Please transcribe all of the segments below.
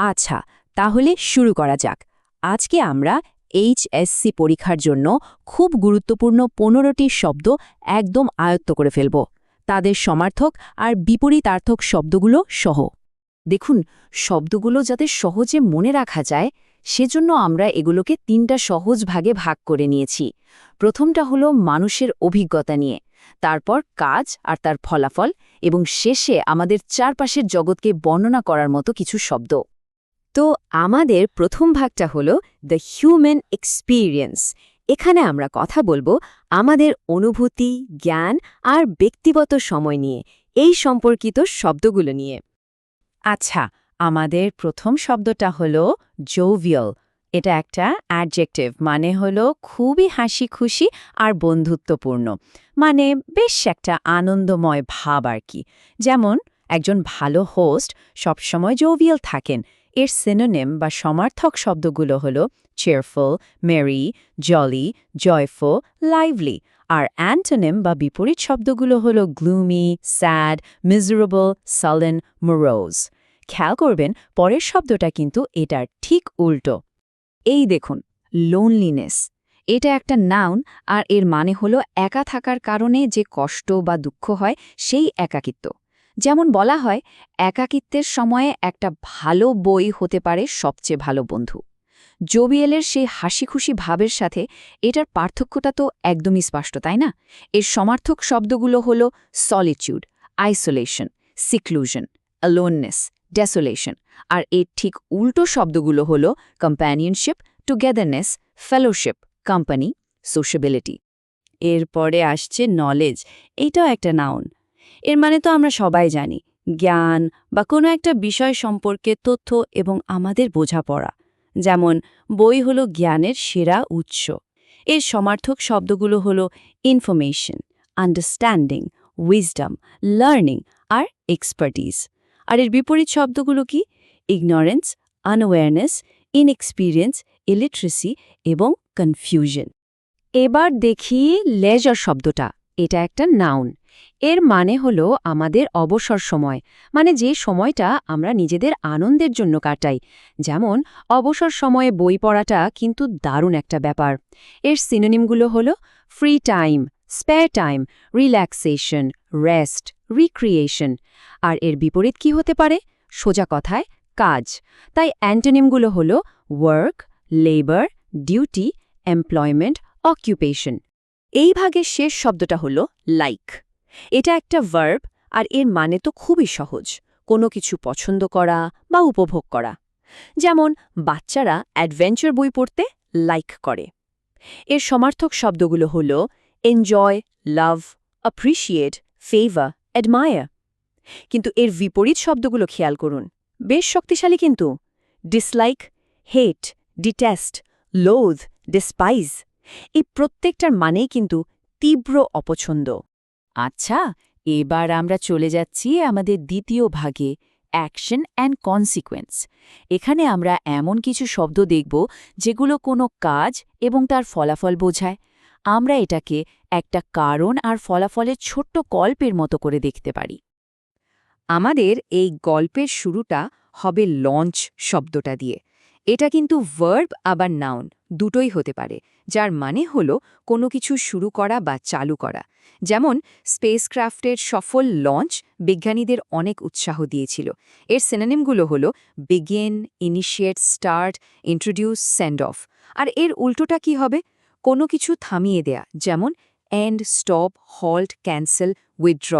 আচ্ছা, তাহলে শুরু করা যাক। আজকে আমরা এইচএসসি পরীক্ষার জন্য খুব গুরুত্বপূর্ণ 15টি শব্দ একদম আয়ত্ত করে ফেলব, তাদের সমার্থক আর বিপরীতার্থক শব্দগুলো সহ। দেখুন, শব্দগুলো যাতে সহজে মনে রাখা যায় সেজন্য আমরা এগুলোকে 3টা সহজ ভাগে ভাগ করে নিয়েছি। প্রথমটা হলো মানুষের অভিজ্ঞতা নিয়ে, তারপর কাজ আর তার ফলাফল, এবং শেষে আমাদের চারপাশের জগৎকে বর্ণনা করার মতো কিছু শব্দ। তো আমাদের প্রথম ভাগটা হলো দ্য হিউম্যান এক্সপিরিয়েন্স। এখানে আমরা কথা বলবো আমাদের অনুভূতি, জ্ঞান আর ব্যক্তিগত সময় নিয়ে, এই সম্পর্কিত শব্দগুলো নিয়ে। আচ্ছা, আমাদের প্রথম শব্দটা হলো জোভিয়াল। এটা একটা অ্যাডজেক্টিভ, মানে হলো খুবই হাসি খুশি আর বন্ধুত্বপূর্ণ, মানে বেশ একটা আনন্দময় ভাব আর কি। যেমন একজন ভালো হোস্ট সবসময় জোভিয়াল থাকেন। এর সিনোনিম বা সমার্থক শব্দগুলো হলো cheerful, merry, jolly, joyful, lively. আর অ্যান্টোনিম বা বিপরীত শব্দগুলো হলো gloomy, sad, miserable, sullen, morose. খেয়াল করবেন পরের শব্দটা কিন্তু এটার ঠিক উল্টো। এই দেখুন, লোনলিনেস। এটা একটা নাউন, আর এর মানে হলো একা থাকার কারণে যে কষ্ট বা দুঃখ হয় সেই একাকিত্ব। যেমন বলা হয়, একাকিত্বের সময়ে একটা ভালো বই হতে পারে সবচেয়ে ভালো বন্ধু। জোভিয়েলের সেই হাসিখুশি ভাবের সাথে এটার পার্থক্যটা তো একদমই স্পষ্ট, তাই না? এর সমার্থক শব্দগুলো হলো সলিটিউড, আইসোলেশন, সিক্লুশন, অ্যালোননেস, ডেসোলেশন। আর এর ঠিক উল্টো শব্দগুলো হলো কম্প্যানিয়নশিপ, টুগেদারনেস, ফেলোশিপ, কোম্পানি, সোশ্যাবিলিটি। এরপরে আসছে নলেজ। এটাও একটা নাউন। এর মানে তো আমরা সবাই জানি, জ্ঞান বা কোনো একটা বিষয় সম্পর্কে তথ্য এবং আমাদের বোঝাপড়া। যেমন বই হলো জ্ঞানের সেরা উৎস। এর সমার্থক শব্দগুলো হলো ইনফরমেশন, আন্ডারস্ট্যান্ডিং, উইজডম, লার্নিং আর এক্সপার্টিজ। আর এর বিপরীত শব্দগুলো কি? ইগনোরেন্স, আনঅ্যাওয়ারনেস, ইনএক্সপিরিয়েন্স, ইলিটারেসি এবং কনফিউশন। এবার দেখি লেজার শব্দটা। এটা একটা নাউন। এর মানে হলো আমাদের অবসর সময়, মানে যে সময়টা আমরা নিজেদের আনন্দের জন্য কাটাই। যেমন অবসর সময়ে বই পড়াটা কিন্তু দারুণ একটা ব্যাপার। এর সিনোনিমগুলো হলো free time, spare time, relaxation, rest, recreation. আর এর বিপরীত কি হতে পারে? সোজা কথায় কাজ। তাই অ্যান্টোনিমগুলো হলো work, labour, duty, employment, occupation. এই ভাগের শেষ শব্দটা হলো লাইক। এটা একটা ভার্ব, আর এর মানে তো খুবই সহজ, কোনো কিছু পছন্দ করা বা উপভোগ করা। যেমন বাচ্চারা অ্যাডভেঞ্চার বই পড়তে লাইক করে। এর সমার্থক শব্দগুলো হলো এনজয়, লাভ, অ্যাপ্রিশিয়েট, ফেভার, অ্যাডমায়ার। কিন্তু এর বিপরীত শব্দগুলো খেয়াল করুন, বেশ শক্তিশালী কিন্তু। ডিসলাইক, হেট, ডিটেস্ট, লোথ, ডিসপাইজ। এই প্রত্যেকটার মানেই কিন্তু তীব্র অপছন্দ। আচ্ছা, এবার আমরা চলে যাচ্ছি আমাদের দ্বিতীয় ভাগে, অ্যাকশন অ্যান্ড কনসিকোয়েন্স। এখানে আমরা এমন কিছু শব্দ দেখব যেগুলো কোনো কাজ এবং তার ফলাফল বোঝায়। আমরা এটাকে একটা কারণ আর ফলাফলের ছোট্ট গল্পের মতো করে দেখতে পারি। আমাদের এই গল্পের শুরুটা হবে লঞ্চ শব্দটা দিয়ে। এটা কিন্তু ভার্ব আবার নাউন দুটোই হতে পারে, যার মানে হলো কোনো কিছু শুরু করা বা চালু করা। যেমন স্পেসক্রাফটের সফল লঞ্চ বিজ্ঞানীদের অনেক উৎসাহ দিয়েছিল। এর সিনোনিমগুলো হলো begin, initiate, start, introduce, send off. আর এর উল্টোটা কি হবে? কোনো কিছু থামিয়ে দেয়া, যেমন end, stop, halt, cancel, withdraw.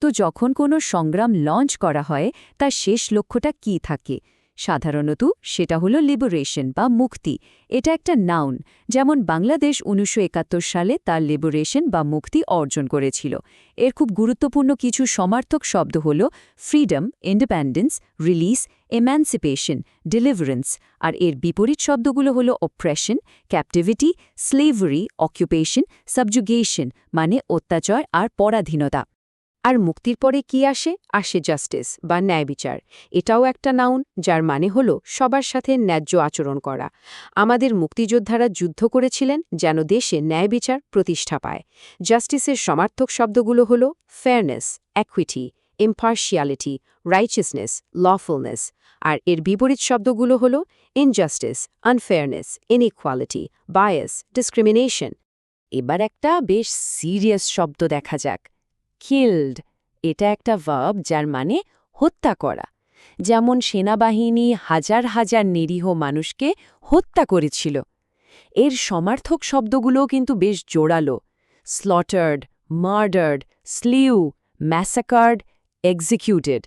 তো যখন কোনো সংগ্রাম লঞ্চ করা হয় তার শেষ লক্ষ্যটা কী থাকে? সাধারণত সেটা হলো লিবারেশন বা মুক্তি। এটা একটা নাউন। যেমন বাংলাদেশ 1971 সালে তার লিবারেশন বা মুক্তি অর্জন করেছিল। এর খুব গুরুত্বপূর্ণ কিছু সমার্থক শব্দ হল freedom, independence, release, emancipation, deliverance. আর এর বিপরীত শব্দগুলো হলো oppression, captivity, slavery, occupation, subjugation, মানে অত্যাচার আর পরাধীনতা। আর মুক্তির পরে কি আসে? আসে জাস্টিস বা ন্যায় বিচার। এটাও একটা নাউন, যার মানে হলো সবার সাথে ন্যায্য আচরণ করা। আমাদের মুক্তিযোদ্ধারা যুদ্ধ করেছিলেন যেন দেশে ন্যায় বিচার প্রতিষ্ঠা পায়। জাস্টিসের সমার্থক শব্দগুলো হলো ফেয়ারনেস, একুইটি, ইম্পার্শিয়ালিটি, রাইচিয়াসনেস, লফুলনেস। আর এর বিপরীত শব্দগুলো হলো ইনজাস্টিস, আনফেয়ারনেস, ইনইকুয়ালিটি, বায়াস, ডিসক্রিমিনেশন। এবার একটা বেশ সিরিয়াস শব্দ দেখা যাক, কিল্ড। এটা একটা ভার্ব যার মানে হত্যা করা। যেমন সেনাবাহিনী হাজার হাজার নিরীহ মানুষকে হত্যা করেছিল। এর সমার্থক শব্দগুলোও কিন্তু বেশ জোরালো, স্লটার্ড, মার্ডার্ড, স্লিউ, ম্যাসাকার্ড, এক্সিকিউটেড।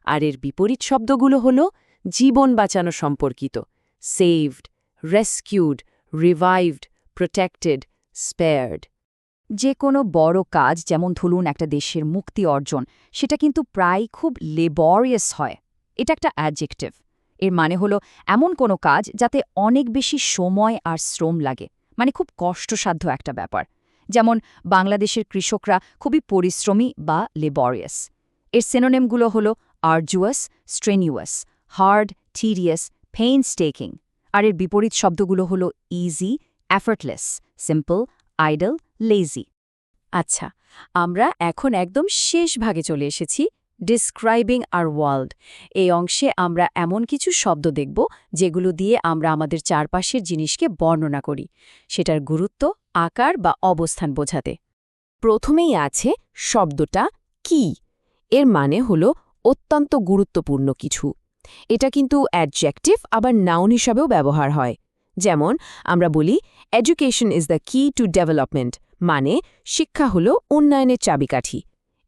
আর এর বিপরীত শব্দগুলো হলো জীবন বাঁচানো সম্পর্কিত, saved, rescued, revived, protected, spared. যে কোনো বড় কাজ, যেমন ধরুন একটা দেশের মুক্তি অর্জন, সেটা কিন্তু প্রায় খুব লেবরিয়াস হয়। এটা একটা অ্যাডজেক্টিভ। এর মানে হলো এমন কোনো কাজ যাতে অনেক বেশি সময় আর শ্রম লাগে, মানে খুব কষ্টসাধ্য একটা ব্যাপার। যেমন বাংলাদেশের কৃষকরা খুবই পরিশ্রমী বা লেবরিয়াস। এর সিনোনিমগুলো হলো আর্জুয়াস, স্ট্রেনিউয়াস, হার্ড, টিডিয়াস, পেইনস্টেকিং। আর এর বিপরীত শব্দগুলো হলো ইজি, এফর্টলেস, সিম্পল, আইডল, লেজি। আচ্ছা, আমরা এখন একদম শেষ ভাগে চলে এসেছি, ডিসক্রাইবিং আর ওয়ার্ল্ড। এই অংশে আমরা এমন কিছু শব্দ দেখব যেগুলো দিয়ে আমরা আমাদের চারপাশের জিনিসকে বর্ণনা করি, সেটার গুরুত্ব, আকার বা অবস্থান বোঝাতে। প্রথমেই আছে শব্দটা কি। এর মানে হলো অত্যন্ত গুরুত্বপূর্ণ কিছু। এটা কিন্তু অ্যাডজেক্টিভ আবার নাউন হিসাবেও ব্যবহার হয়। যেমন আমরা বলি education is the key to development, মানে শিক্ষা হলো উন্নয়নের চাবিকাঠি।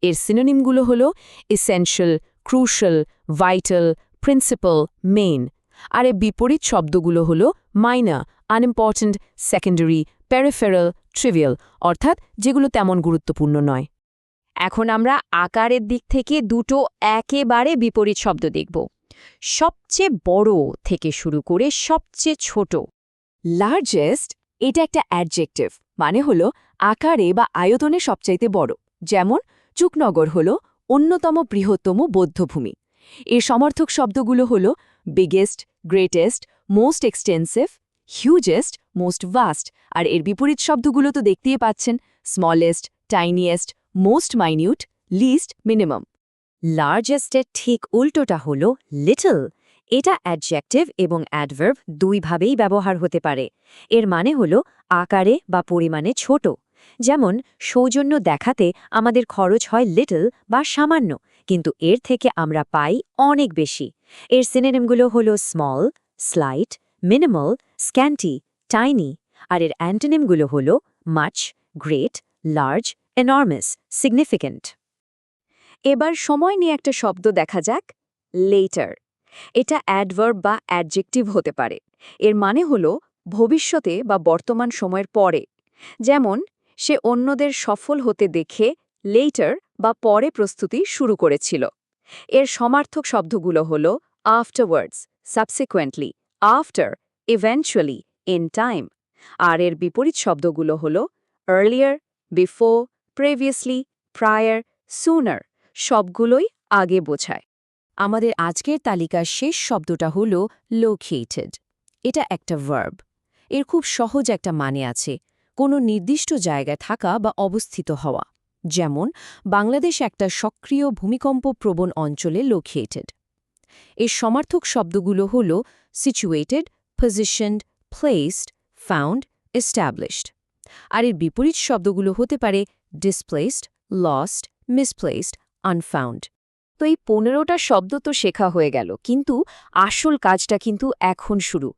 এর সিনোনিমগুলো হলো essential, crucial, vital, principal, main. আর এর বিপরীত শব্দগুলো হলো minor, unimportant, secondary, peripheral, trivial, অর্থাৎ যেগুলো তেমন গুরুত্বপূর্ণ নয়। এখন আমরা আকারের দিক থেকে দুটো একেবারে বিপরীত শব্দ দেখব। সবচেয়ে বড় থেকে শুরু করে সবচেয়ে ছোট। লার্জেস্ট, এটা একটা অ্যাডজেক্টিভ, মানে হলো আকারে বা আয়তনে সবচাইতে বড়। যেমন চুকনগর হল অন্যতম বৃহত্তম বৌদ্ধভূমি। এর সমর্থক শব্দগুলো হল biggest, greatest, most extensive, hugest, most vast. আর এর বিপরীত শব্দগুলো তো দেখতেই পাচ্ছেন, smallest, tiniest, most minute, least, minimum. লার্জেস্টের ঠিক উল্টোটা হল লিটল। এটা অ্যাডজেক্টিভ এবং অ্যাডভার্ব দুইভাবেই ব্যবহার হতে পারে। এর মানে হল আকারে বা পরিমাণে ছোট। যেমন সৌজন্য দেখাতে আমাদের খরচ হয় লিটল বা সামান্য, কিন্তু এর থেকে আমরা পাই অনেক বেশি। এর সিনোনিমগুলো হল small, slight, minimal, scanty, tiny. আর এর অ্যান্টোনিমগুলো হল much, great, large, enormous, significant. এবার সময় নিয়ে একটা শব্দ দেখা যাক, লেটার। এটা অ্যাডভার্ব বা অ্যাডজেক্টিভ হতে পারে। এর মানে হল ভবিষ্যতে বা বর্তমান সময়ের পরে। যেমন সে অন্যদের সফল হতে দেখে লেটার বা পরে প্রস্তুতি শুরু করেছিল। এর সমার্থক শব্দগুলো হল afterwards, subsequently, after, eventually, in time. আর এর বিপরীত শব্দগুলো হল earlier, before, previously, prior, sooner. সবগুলোই আগে বোঝায়। আমাদের আজকের তালিকার শেষ শব্দটা হল লোকেটেড। এটা একটা ভার্ব। এর খুব সহজ একটা মানে আছে, কোনো নির্দিষ্ট জায়গায় থাকা বা অবস্থিত হওয়া। যেমন বাংলাদেশ একটা সক্রিয় ভূমিকম্প প্রবণ অঞ্চলে লোকেটেড। এর সমার্থক শব্দগুলো হল সিচুয়েটেড, পজিশনড, প্লেসড, ফাউন্ড, এস্টাবলিশড। আর এর বিপরীত শব্দগুলো হতে পারে ডিসপ্লেসড, লস্ট, মিসপ্লেসড, আনফাউন্ড। তো এই 15টা শব্দ তো শেখা হয়ে গেল, কিন্তু আসল কাজটা কিন্তু এখন শুরু।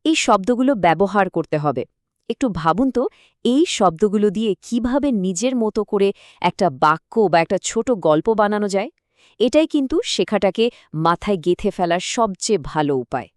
এই শব্দগুলো ব্যবহার করতে হবে। একটু ভাবুন তো, এই শব্দগুলো দিয়ে কিভাবে নিজের মতো করে একটা বাক্য বা একটা ছোট গল্প বানানো যায়। এটাই কিন্তু শেখাটাকে মাথায় গেঁথে ফেলার সবচেয়ে ভালো উপায়।